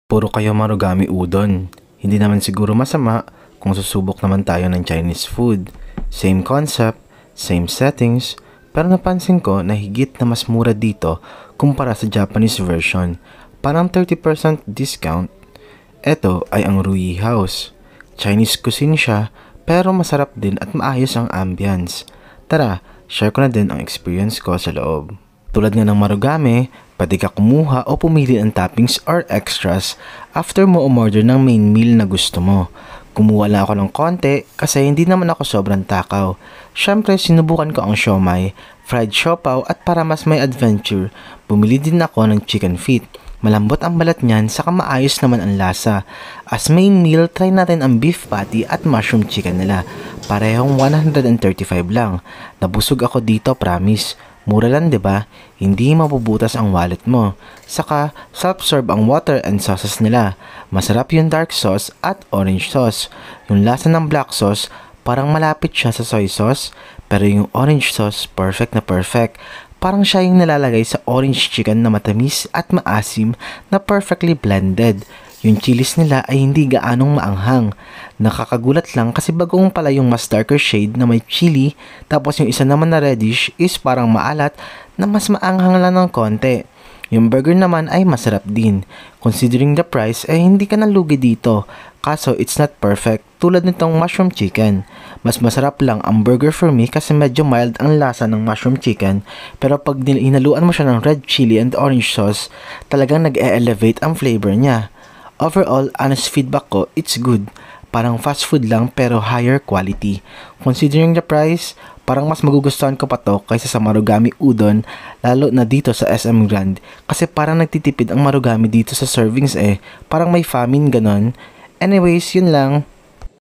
Puro kayo marugami udon. Hindi naman siguro masama kung susubok naman tayo ng Chinese food. Same concept, same settings, pero napansin ko na higit na mas mura dito kumpara sa Japanese version. Parang 30% discount. Ito ay ang Rui House. Chinese cuisine siya, pero masarap din at maayos ang ambience. Tara, share ko na din ang experience ko sa loob. Tulad nga ng marugame, pwede ka kumuha o pumili ng toppings or extras after mo umorder ng main meal na gusto mo. Kumuha lang ako ng konti kasi hindi naman ako sobrang takaw. Syempre sinubukan ko ang siomai, fried siopaw at para mas may adventure, bumili din ako ng chicken feet. Malambot ang balat niyan saka maayos naman ang lasa. As main meal, try natin ang beef patty at mushroom chicken nila. Parehong 135 lang. Nabusog ako dito, promise. Mura lang 'di ba? Hindi mapubutas ang wallet mo. Saka self-serve ang water and sauces nila. Masarap yung dark sauce at orange sauce. Yung lasa ng black sauce parang malapit siya sa soy sauce, pero yung orange sauce perfect na perfect. Parang siya yung nalalagay sa orange chicken na matamis at maasim na perfectly blended. Yung chilies nila ay hindi gaanong maanghang. Nakakagulat lang kasi bagong pala yung mas darker shade na may chili, tapos yung isa naman na reddish is parang maalat na mas maanghang lang ng konti. Yung burger naman ay masarap din. Considering the price ay hindi ka nalugi dito. Kaso it's not perfect tulad nitong mushroom chicken. Mas masarap lang ang burger for me kasi medyo mild ang lasa ng mushroom chicken, pero pag hinaluan mo siya ng red chili and orange sauce, talagang nag-e-elevate ang flavor niya. Overall, honest feedback ko, it's good. Parang fast food lang pero higher quality. Considering the price, parang mas magugustuhan ko pa to kaysa sa Marugami Udon, lalo na dito sa SM Grand. Kasi parang nagtitipid ang Marugami dito sa servings parang may famine ganon. Anyways, yun lang.